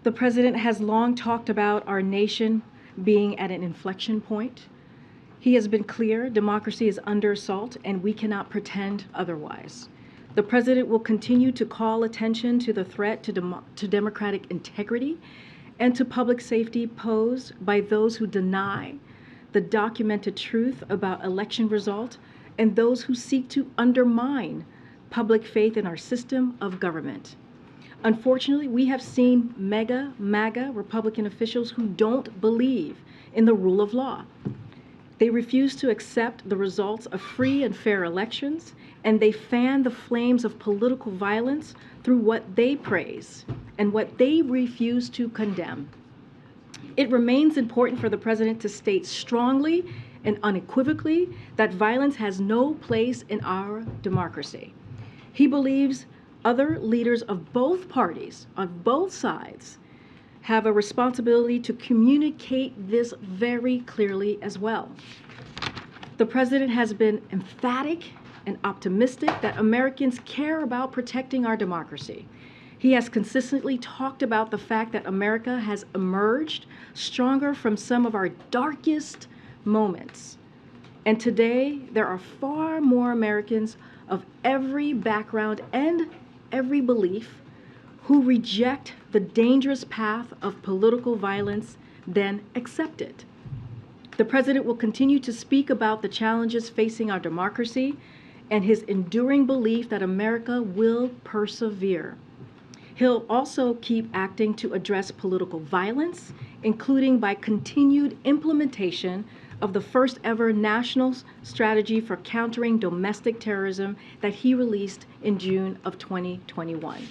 The President has long talked about our nation being at an inflection point. He has been clear democracy is under assault and we cannot pretend otherwise. The President will continue to call attention to the threat to democratic integrity and to public safety posed by those who deny the documented truth about election results and those who seek to undermine public faith in our system of government. Unfortunately, we have seen MAGA Republican officials who don't believe in the rule of law. They refuse to accept the results of free and fair elections, and they fan the flames of political violence through what they praise and what they refuse to condemn. It remains important for the President to state strongly and unequivocally that violence has no place in our democracy. He believes other leaders of both parties, on both sides, have a responsibility to communicate this very clearly as well. The President has been emphatic and optimistic that Americans care about protecting our democracy. He has consistently talked about the fact that America has emerged stronger from some of our darkest moments. And today, there are far more Americans of every background and every belief who reject the dangerous path of political violence than accept it. The President will continue to speak about the challenges facing our democracy and his enduring belief that America will persevere. He'll also keep acting to address political violence, including by continued implementation of the first ever national strategy for countering domestic terrorism that he released in June of 2021.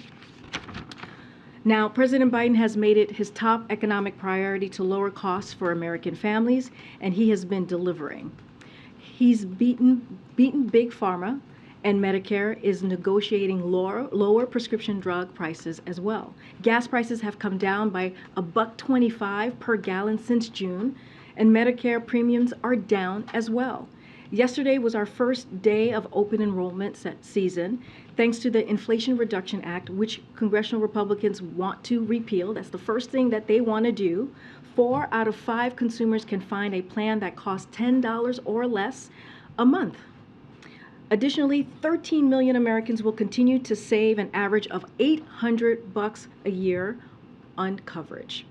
Now, President Biden has made it his top economic priority to lower costs for American families, and he has been delivering. He's beaten Big Pharma, and Medicare is negotiating lower prescription drug prices as well. Gas prices have come down by $1.25 per gallon since June, and Medicare premiums are down as well. Yesterday was our first day of open enrollment season, thanks to the Inflation Reduction Act, which congressional Republicans want to repeal. That's the first thing that they want to do. 4 out of 5 consumers can find a plan that costs $10 or less a month. Additionally, 13 million Americans will continue to save an average of $800 a year on coverage.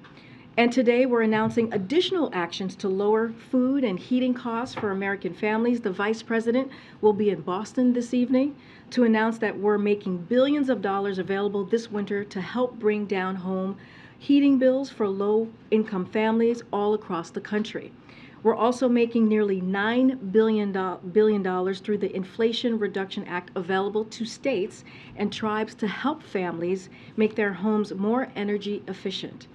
And today we're announcing additional actions to lower food and heating costs for American families. The Vice President will be in Boston this evening to announce that we're making billions of dollars available this winter to help bring down home heating bills for low-income families all across the country. We're also making nearly $9 billion through the Inflation Reduction Act available to states and tribes to help families make their homes more energy efficient.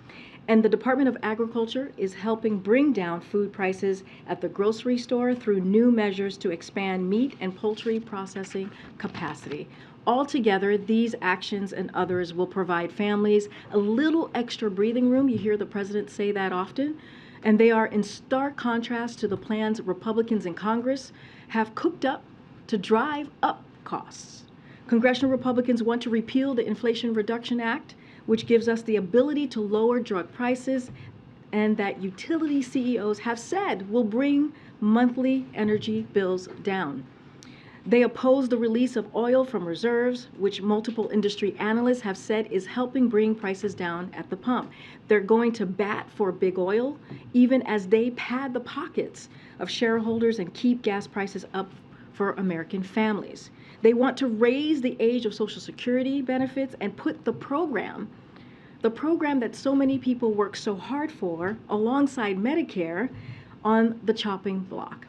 And the Department of Agriculture is helping bring down food prices at the grocery store through new measures to expand meat and poultry processing capacity. Altogether, these actions and others will provide families a little extra breathing room. You hear the President say that often. And they are in stark contrast to the plans Republicans in Congress have cooked up to drive up costs. Congressional Republicans want to repeal the Inflation Reduction Act, which gives us the ability to lower drug prices, and that utility CEOs have said will bring monthly energy bills down. They oppose the release of oil from reserves, which multiple industry analysts have said is helping bring prices down at the pump. They're going to bat for big oil, even as they pad the pockets of shareholders and keep gas prices up for American families. They want to raise the age of Social Security benefits and put the program that so many people work so hard for, alongside Medicare, on the chopping block.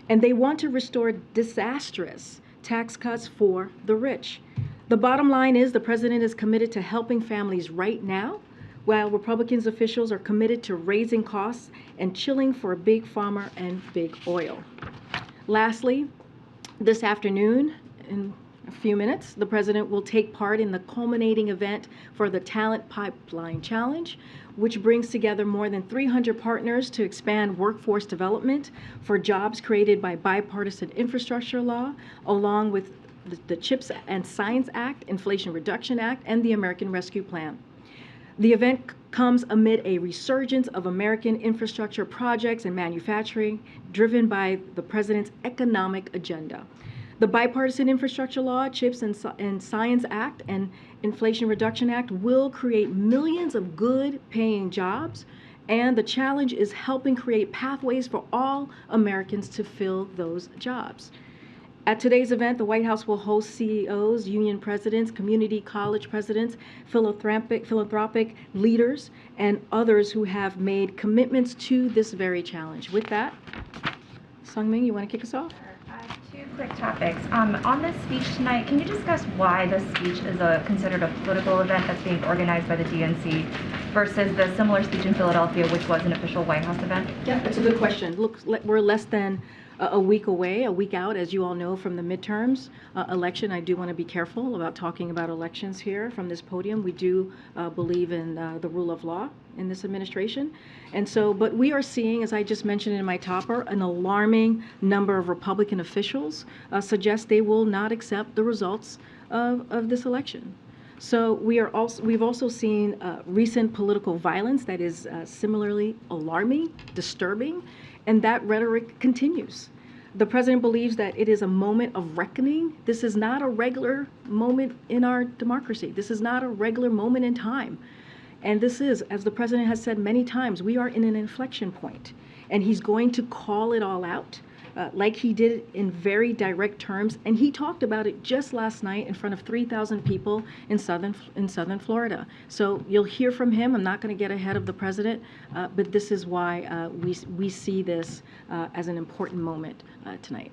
And they want to restore disastrous tax cuts for the rich. The bottom line is the President is committed to helping families right now, while Republicans officials are committed to raising costs and chilling for Big Pharma and Big Oil. Lastly, this afternoon, in a few minutes, the President will take part in the culminating event for the Talent Pipeline Challenge, which brings together more than 300 partners to expand workforce development for jobs created by bipartisan infrastructure law, along with the CHIPS and Science Act, Inflation Reduction Act, and the American Rescue Plan. The event comes amid a resurgence of American infrastructure projects and manufacturing driven by the president's economic agenda. The Bipartisan Infrastructure Law, CHIPS and Science Act, and Inflation Reduction Act will create millions of good-paying jobs, and the challenge is helping create pathways for all Americans to fill those jobs. At today's event, the White House will host CEOs, union presidents, community college presidents, philanthropic leaders, and others who have made commitments to this very challenge. With that, Sungmin, you want to kick us off? Two quick topics. On this speech tonight, can you discuss why this speech is considered a political event that's being organized by the DNC versus the similar speech in Philadelphia, which was an official White House event? Yeah, that's a good question. Look, we're less than a week away, a week out, as you all know, from the midterms election. I do want to be careful about talking about elections here from this podium. We do believe in the rule of law in this administration. And so, but we are seeing, as I just mentioned in my topper, an alarming number of Republican officials suggest they will not accept the results of this election. So we've also seen recent political violence that is similarly alarming, disturbing, and that rhetoric continues. The president believes that it is a moment of reckoning. This is not a regular moment in our democracy. This is not a regular moment in time. And this is, as the president has said many times, we are in an inflection point, and he's going to call it all out. Like he did in very direct terms, and he talked about it just last night in front of 3,000 people in southern Florida. So you'll hear from him. I'm not going to get ahead of the president, but this is why we see this as an important moment tonight.